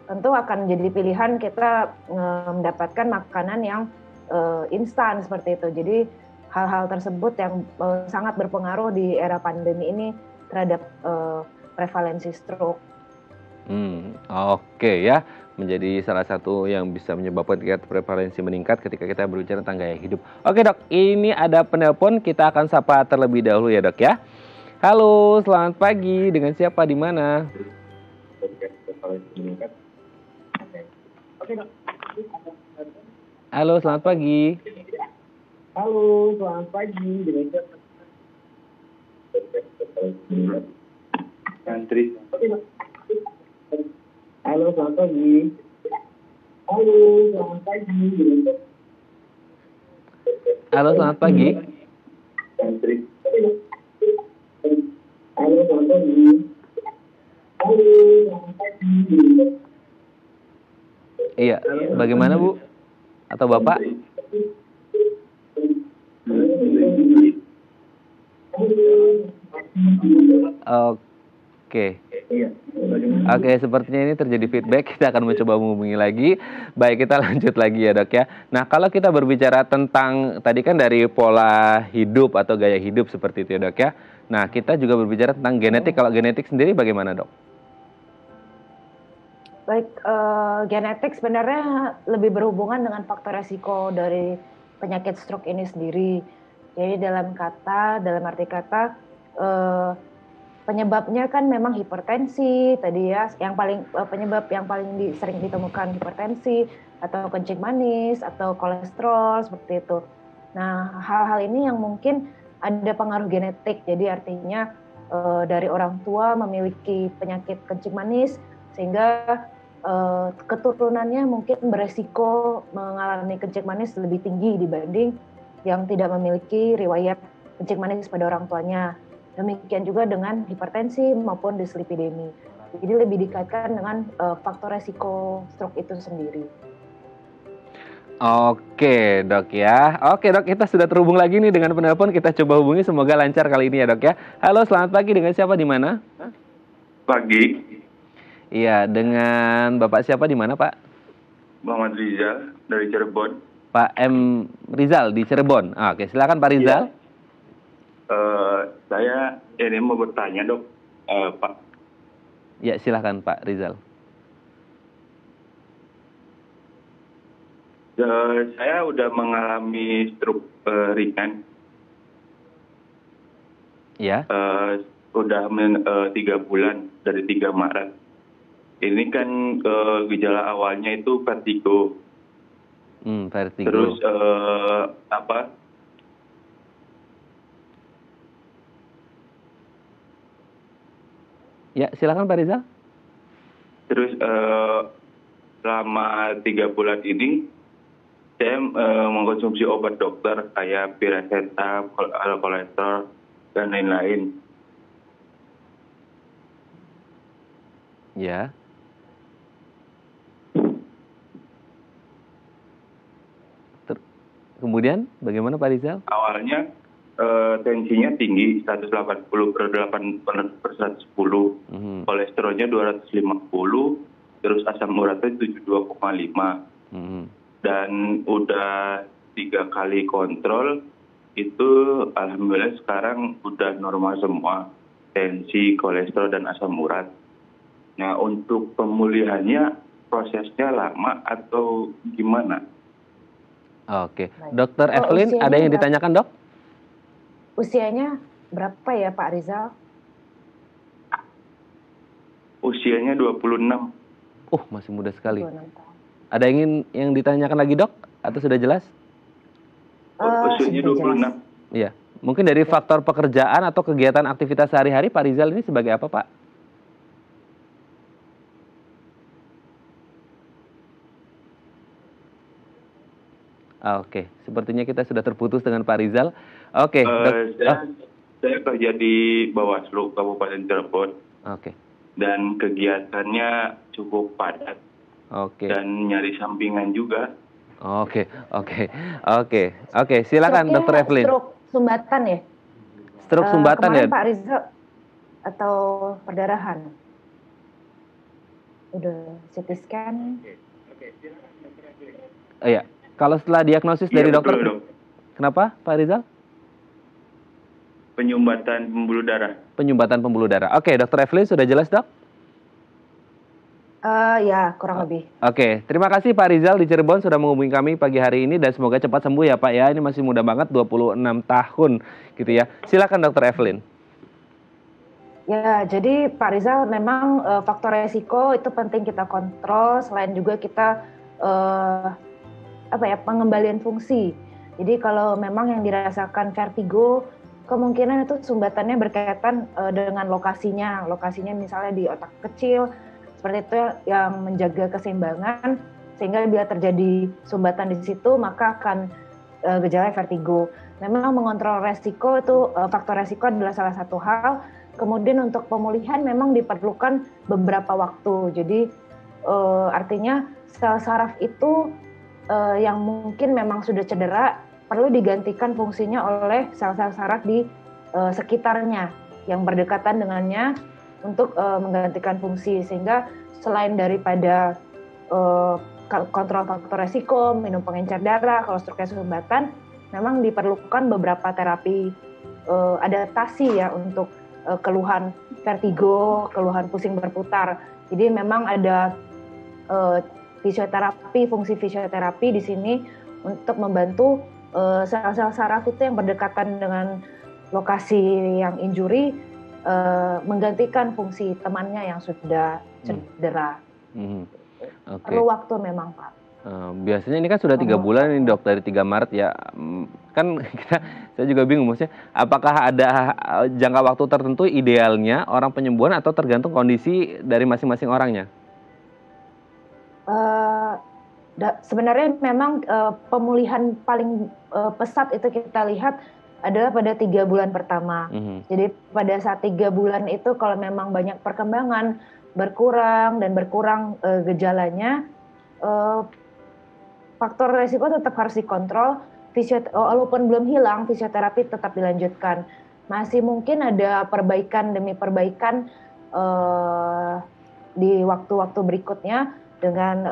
tentu akan jadi pilihan kita mendapatkan makanan yang instan seperti itu. Jadi hal-hal tersebut yang sangat berpengaruh di era pandemi ini terhadap prevalensi stroke. Oke ya, menjadi salah satu yang bisa menyebabkan prevalensi meningkat ketika kita berbicara tentang gaya hidup. Oke dok, ini ada penelpon, kita akan sapa terlebih dahulu ya dok ya. Halo, selamat pagi, dengan siapa di mana? Halo, selamat pagi. Halo, selamat pagi. Santri. Halo, selamat pagi. Halo, selamat pagi. Halo, selamat pagi. Santri. Halo, selamat pagi. Halo, selamat pagi. Iya, bagaimana Bu? Atau Bapak? Oke. Oke, sepertinya ini terjadi feedback. Kita akan mencoba menghubungi lagi. Baik, kita lanjut lagi ya dok ya. Nah, kalau kita berbicara tentang, tadi kan dari pola hidup atau gaya hidup seperti itu ya dok ya. Nah, kita juga berbicara tentang genetik. Kalau genetik sendiri bagaimana dok? Baik, genetik sebenarnya lebih berhubungan dengan faktor resiko dari penyakit stroke ini sendiri. Jadi dalam arti kata, penyebabnya kan memang hipertensi tadi ya, penyebab yang paling sering ditemukan hipertensi atau kencing manis atau kolesterol seperti itu. Nah, hal-hal ini yang mungkin ada pengaruh genetik. Jadi artinya dari orang tua memiliki penyakit kencing manis sehingga keturunannya mungkin beresiko mengalami kencing manis lebih tinggi dibanding yang tidak memiliki riwayat kencing manis pada orang tuanya. Demikian juga dengan hipertensi maupun dislipidemi. Jadi lebih dikaitkan dengan faktor resiko stroke itu sendiri. Oke dok ya. Oke dok, kita sudah terhubung lagi nih dengan penelpon. Kita coba hubungi, semoga lancar kali ini ya dok ya. Halo, selamat pagi, dengan siapa di mana? Pagi. Iya, dengan Bapak siapa di mana Pak? Muhammad Rizal dari Cirebon. Pak M. Rizal di Cirebon. Oke, silakan Pak Rizal. Saya ini mau bertanya dok, Pak. Ya, silakan Pak Rizal. Saya udah mengalami stroke ringan. Ya. Udah 3 bulan dari 3 Maret. Ini kan gejala awalnya itu vertigo. Vertigo. Terus Ya, silakan Pak Rizal. Terus selama 3 bulan ini saya mengkonsumsi obat dokter kayak piracetam, kolesterol dan lain-lain. Ya. Kemudian bagaimana Pak Rizal? Awalnya tensinya tinggi 180/8/110, kolesterolnya 250, terus asam uratnya 72,5. Dan udah 3 kali kontrol itu alhamdulillah sekarang udah normal semua, tensi, kolesterol dan asam urat. Nah, untuk pemulihannya prosesnya lama atau gimana? Oke, Dokter Evelyn, ada yang ditanyakan dok? Usianya berapa ya Pak Rizal? Usianya 26. Masih muda sekali. 26 tahun. Ada yang ditanyakan lagi dok? Atau sudah jelas? Usianya 26. Iya, mungkin dari faktor pekerjaan atau kegiatan aktivitas sehari-hari Pak Rizal ini sebagai apa Pak? Oke, sepertinya kita sudah terputus dengan Pak Rizal. Oke, saya kerja di Bawaslu Kabupaten Cirebon. Oke. dan kegiatannya cukup padat. Oke. Dan nyari sampingan juga. Oke. Silakan Dokter Evelyn. Stroke sumbatan ya? Stroke sumbatan ya? Kemarin Pak Rizal atau perdarahan? Udah CT scan. Iya. Kalau setelah diagnosis dari dokter, betul, dok. Kenapa Pak Rizal? Penyumbatan pembuluh darah. Penyumbatan pembuluh darah. Oke, Dokter Evelyn sudah jelas, Dok? Ya, kurang lebih. Oke, terima kasih Pak Rizal di Cirebon sudah menghubungi kami pagi hari ini dan semoga cepat sembuh ya Pak ya. Ini masih muda banget, 26 tahun gitu ya. Silakan Dokter Evelyn. Ya, jadi Pak Rizal memang faktor resiko itu penting kita kontrol. Selain juga kita pengembalian fungsi. Jadi kalau memang yang dirasakan vertigo, kemungkinan itu sumbatannya berkaitan dengan lokasinya. Lokasinya misalnya di otak kecil, seperti itu yang menjaga keseimbangan. Sehingga bila terjadi sumbatan di situ, maka akan gejala vertigo. Memang mengontrol resiko itu, faktor resiko adalah salah satu hal. Kemudian untuk pemulihan memang diperlukan beberapa waktu. Jadi artinya sel saraf itu yang mungkin memang sudah cedera, perlu digantikan fungsinya oleh sel-sel saraf di sekitarnya yang berdekatan dengannya untuk menggantikan fungsi. Sehingga selain daripada kontrol faktor resiko, minum pengencer darah, kalau stroke sumbatan, memang diperlukan beberapa terapi adaptasi ya untuk keluhan vertigo, keluhan pusing berputar. Jadi memang ada fisioterapi, fungsi fisioterapi di sini untuk membantu sel-sel saraf itu yang berdekatan dengan lokasi yang injury menggantikan fungsi temannya yang sudah cedera. Okay. Perlu waktu memang Pak. Biasanya ini kan sudah 3 bulan ini Dok, dari 3 Maret ya. Kan saya juga bingung maksudnya, apakah ada jangka waktu tertentu idealnya orang penyembuhan atau tergantung kondisi dari masing-masing orangnya? Sebenarnya memang pemulihan paling pesat itu kita lihat adalah pada 3 bulan pertama. Jadi pada saat 3 bulan itu kalau memang banyak perkembangan, berkurang gejalanya, faktor resiko tetap harus dikontrol. Walaupun belum hilang, fisioterapi tetap dilanjutkan. Masih mungkin ada perbaikan demi perbaikan di waktu-waktu berikutnya dengan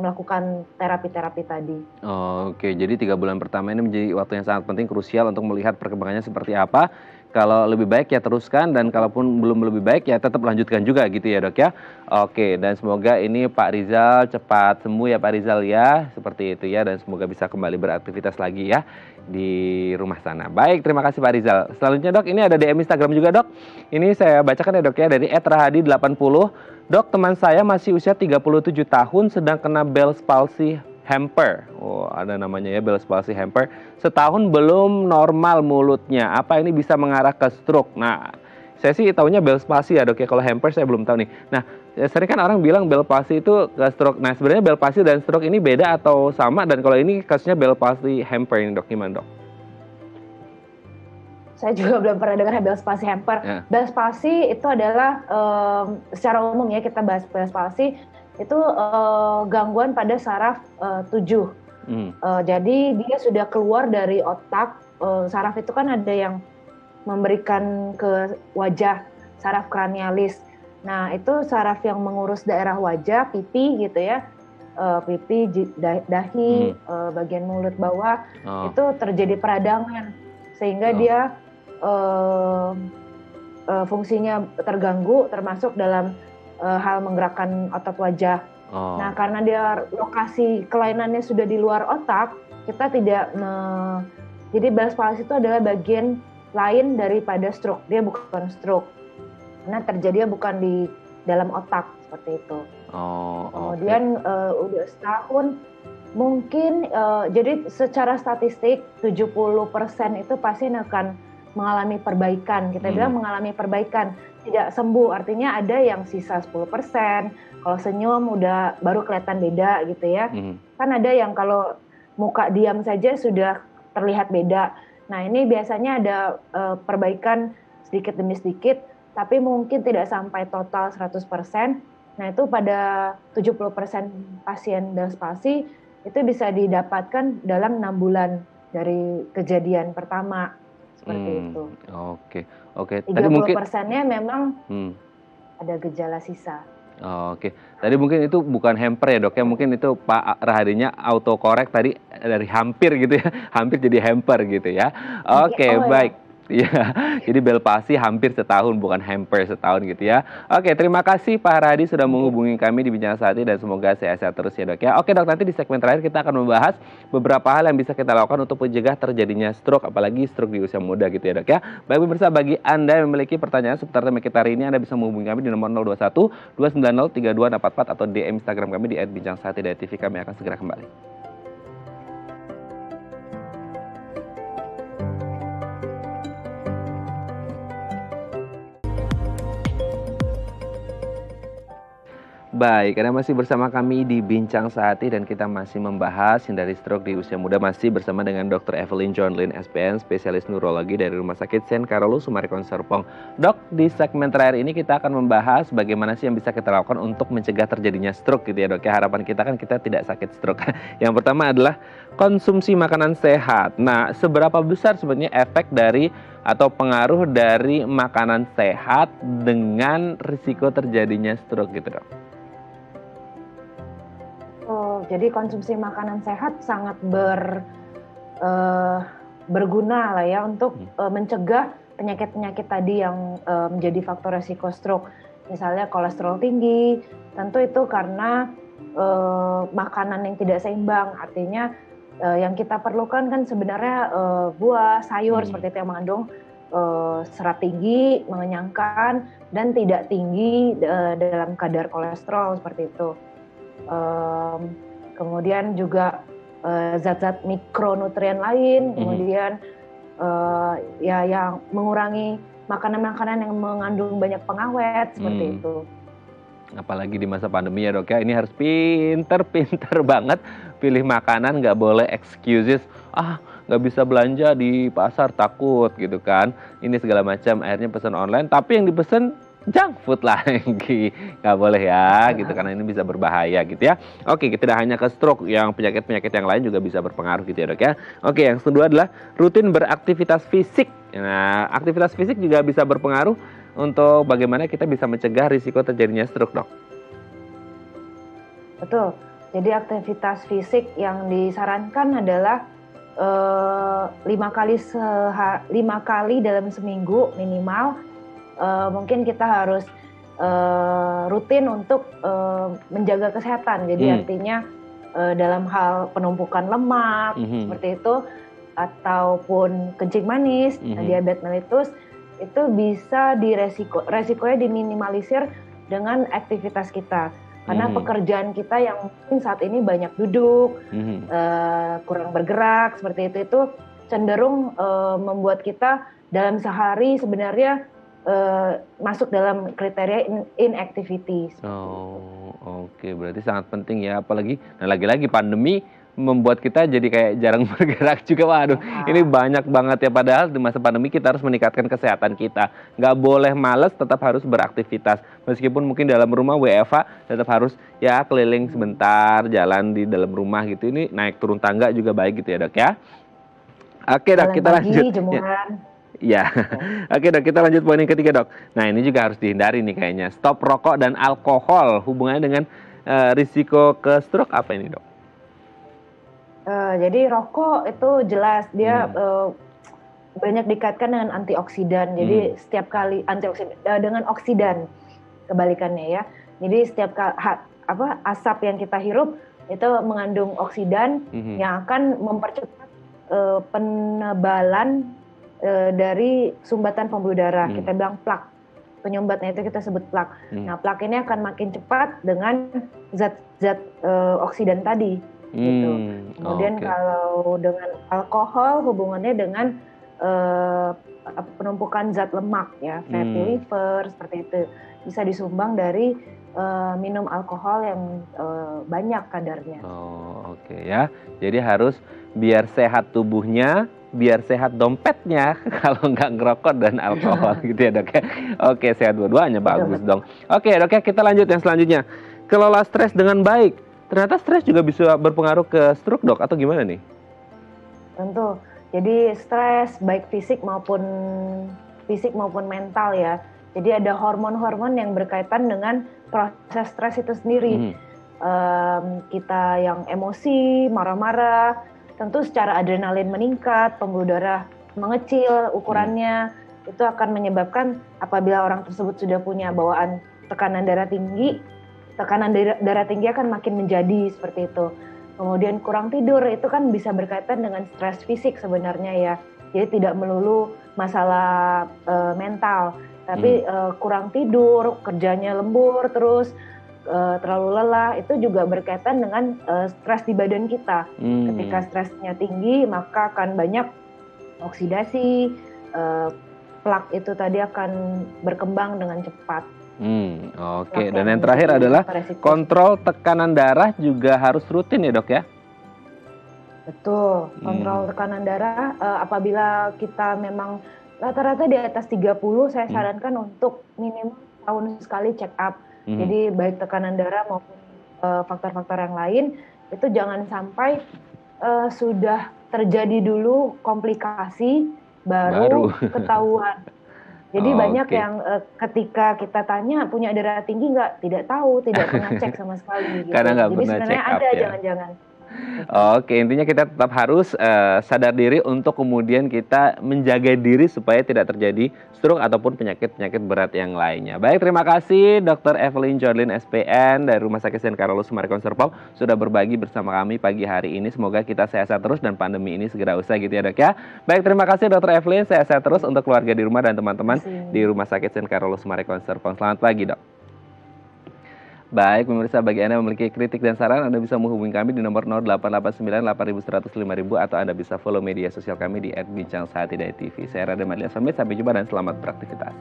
melakukan terapi-terapi tadi. Oke, jadi 3 bulan pertama ini menjadi waktu yang sangat penting, krusial untuk melihat perkembangannya seperti apa. Kalau lebih baik ya teruskan, dan kalaupun belum lebih baik ya tetap lanjutkan juga gitu ya Dok ya. Oke, dan semoga ini Pak Rizal cepat sembuh ya Pak Rizal ya, seperti itu ya, dan semoga bisa kembali beraktivitas lagi ya di rumah sana. Baik, terima kasih Pak Rizal. Selanjutnya Dok, ini ada DM Instagram juga Dok. Ini saya bacakan ya Dok ya, dari @rahadi80. Dok, teman saya masih usia 37 tahun sedang kena Bell's palsy hamper. Oh, ada namanya ya, Bell's palsy hamper. Setahun belum normal mulutnya. Apa ini bisa mengarah ke stroke? Nah, saya sih taunya Bell's palsy ya Dok ya. Kalau hamper saya belum tahu nih. Nah, sering kan orang bilang Bell's palsy itu ke stroke. Nah, sebenarnya Bell's palsy dan stroke ini beda atau sama? Dan kalau ini kasusnya Bell's palsy hamper ini Dok, gimana Dok? Saya juga belum pernah dengar Bell's palsy hamper. Yeah. Bell's palsy itu adalah secara umum ya, kita bahas Bell's palsy itu gangguan pada saraf 7. Jadi dia sudah keluar dari otak. Saraf itu kan ada yang memberikan ke wajah, saraf kranialis. Nah, itu saraf yang mengurus daerah wajah, pipi gitu ya, pipi, dahi, bagian mulut bawah, itu terjadi peradangan sehingga dia fungsinya terganggu, termasuk dalam hal menggerakkan otot wajah. Nah, karena dia lokasi kelainannya sudah di luar otak, kita tidak jadi Bell's palsy itu adalah bagian lain daripada stroke. Dia bukan stroke. Karena terjadinya bukan di dalam otak seperti itu. Kemudian udah setahun mungkin jadi secara statistik 70% itu pasien akan mengalami perbaikan. Kita bilang mengalami perbaikan, tidak sembuh, artinya ada yang sisa 10%. Kalau senyum udah baru kelihatan beda gitu ya. Kan ada yang kalau muka diam saja sudah terlihat beda. Nah, ini biasanya ada perbaikan sedikit demi sedikit. tapi mungkin tidak sampai total 100%. Nah, itu pada 70% pasien dan spasi itu bisa didapatkan dalam 6 bulan dari kejadian pertama, seperti itu. Oke. Tadi 30%-nya memang ada gejala sisa. Oke. Tadi mungkin itu bukan hamper ya dok ya, mungkin itu Pak Rahadinya autocorrect tadi dari hampir gitu ya, hampir jadi hamper gitu ya. Oke, baik. Ya, jadi Belpasi hampir setahun, bukan hamper setahun gitu ya. Oke, terima kasih Pak Rahadi sudah menghubungi kami di Bincang Sehati dan semoga sehat-sehat terus ya dok ya. Oke dok, nanti di segmen terakhir kita akan membahas beberapa hal yang bisa kita lakukan untuk mencegah terjadinya stroke, apalagi stroke di usia muda gitu ya dok ya. Baik pemirsa, bagi Anda yang memiliki pertanyaan seputar tema kita hari ini, Anda bisa menghubungi kami di nomor 021 290 3244 atau DM Instagram kami di @bincangSehati.tv. Kami akan segera kembali. Baik, Anda masih bersama kami di Bincang Sehati dan kita masih membahas hindari stroke di usia muda, masih bersama dengan Dr. Evelyn John Lynn SPN, spesialis neurologi dari Rumah Sakit Sen Karolus Sumarekon Serpong. Dok, di segmen terakhir ini kita akan membahas bagaimana sih yang bisa kita lakukan untuk mencegah terjadinya stroke gitu ya dok ya. Harapan kita kan kita tidak sakit stroke. Yang pertama adalah konsumsi makanan sehat. Nah, seberapa besar sebenarnya efek dari atau pengaruh dari makanan sehat dengan risiko terjadinya stroke gitu dok? Jadi konsumsi makanan sehat sangat berguna lah ya untuk mencegah penyakit-penyakit tadi yang menjadi faktor resiko stroke. Misalnya kolesterol tinggi, tentu itu karena makanan yang tidak seimbang. Artinya yang kita perlukan kan sebenarnya buah, sayur seperti itu yang mengandung serat tinggi, mengenyangkan, dan tidak tinggi dalam kadar kolesterol seperti itu. Kemudian juga zat-zat mikronutrien lain, kemudian ya yang mengurangi makanan-makanan yang mengandung banyak pengawet seperti itu. Apalagi di masa pandemi ya dok ya, ini harus pinter banget pilih makanan, nggak boleh excuses, nggak bisa belanja di pasar takut gitu kan, ini segala macam, akhirnya pesan online, tapi yang dipesan junk food lagi, nggak boleh ya gitu, karena ini bisa berbahaya gitu ya. Oke, tidak hanya ke stroke, yang penyakit-penyakit yang lain juga bisa berpengaruh gitu ya dok ya. Oke, yang kedua adalah rutin beraktivitas fisik. Nah, aktivitas fisik juga bisa berpengaruh untuk bagaimana kita bisa mencegah risiko terjadinya stroke dok. Betul, jadi aktivitas fisik yang disarankan adalah 5 kali dalam seminggu minimal. Mungkin kita harus rutin untuk menjaga kesehatan. Jadi artinya dalam hal penumpukan lemak seperti itu, ataupun kencing manis, diabetes mellitus, itu bisa resikonya diminimalisir dengan aktivitas kita. Karena pekerjaan kita yang mungkin saat ini banyak duduk, kurang bergerak seperti itu cenderung membuat kita dalam sehari sebenarnya masuk dalam kriteria inactivity. Oke, berarti sangat penting ya, apalagi lagi-lagi pandemi membuat kita jadi kayak jarang bergerak juga. Waduh, ini banyak banget ya, padahal di masa pandemi kita harus meningkatkan kesehatan kita. Nggak boleh males, tetap harus beraktivitas. Meskipun mungkin dalam rumah WFH, tetap harus ya keliling sebentar, jalan di dalam rumah gitu. Ini naik turun tangga juga baik gitu ya dok ya. Oke dok, kita lanjut. Ya, oke dok, kita lanjut poin yang ketiga dok. Nah, ini juga harus dihindari nih kayaknya. Stop rokok dan alkohol, hubungannya dengan risiko ke stroke apa ini dok? Jadi rokok itu jelas dia banyak dikaitkan dengan antioksidan. Jadi setiap kali dengan oksidan kebalikannya ya. Jadi setiap asap yang kita hirup itu mengandung oksidan yang akan mempercepat penebalan dari sumbatan pembuluh darah. Kita bilang plak. Penyumbatnya itu kita sebut plak. Nah, plak ini akan makin cepat dengan zat-zat oksidan tadi. Gitu. Kemudian kalau dengan alkohol hubungannya dengan penumpukan zat lemak ya, fatty liver seperti itu. Bisa disumbang dari minum alkohol yang banyak kadarnya. Oke ya. Jadi harus biar sehat tubuhnya, biar sehat dompetnya kalau nggak ngerokok dan alkohol gitu ya dok ya. Oke, sehat dua-duanya bagus dong. Oke dok ya, kita lanjut yang selanjutnya. Kelola stres dengan baik. Ternyata stres juga bisa berpengaruh ke stroke dok, atau gimana nih? Tentu. Jadi stres baik fisik maupun mental ya. Jadi ada hormon-hormon yang berkaitan dengan proses stres itu sendiri. Kita yang emosi, marah-marah, tentu secara adrenalin meningkat, pembuluh darah mengecil ukurannya, itu akan menyebabkan apabila orang tersebut sudah punya bawaan tekanan darah tinggi akan makin menjadi seperti itu. Kemudian kurang tidur itu kan bisa berkaitan dengan stres fisik sebenarnya ya. Jadi tidak melulu masalah mental, tapi kurang tidur, kerjanya lembur terus, terlalu lelah, itu juga berkaitan dengan stres di badan kita. Ketika stresnya tinggi, maka akan banyak oksidasi, plak itu tadi akan berkembang dengan cepat. Oke. Dan yang terakhir adalah kontrol tekanan darah juga harus rutin ya dok ya? Betul, kontrol tekanan darah apabila kita memang rata-rata di atas 30, saya sarankan untuk minimal tahun sekali check up. Jadi baik tekanan darah maupun faktor-faktor yang lain, itu jangan sampai sudah terjadi dulu komplikasi baru ketahuan. Jadi banyak yang ketika kita tanya punya darah tinggi nggak, tidak tahu, tidak pernah cek sama sekali. Gitu. Karena nggak Jadi pernah sebenarnya check up ada ya. jangan-jangan. Oke, intinya kita tetap harus sadar diri untuk kemudian kita menjaga diri supaya tidak terjadi stroke ataupun penyakit-penyakit berat yang lainnya. Baik, terima kasih Dr. Evelyn Jordlyn SPN dari Rumah Sakit St. Carolus Summarecon Serpong sudah berbagi bersama kami pagi hari ini. Semoga kita sehat terus dan pandemi ini segera usai gitu ya dok ya. Baik, terima kasih Dr. Evelyn, sehat terus untuk keluarga di rumah dan teman-teman di Rumah Sakit St. Carolus Summarecon Serpong. Selamat pagi dok. Baik, pemirsa, bagi Anda yang memiliki kritik dan saran, Anda bisa menghubungi kami di nomor 0889 8100 5000 atau Anda bisa follow media sosial kami di @bincangsahatidaytv. Saya Raden Madlian, sampai jumpa dan selamat beraktivitas.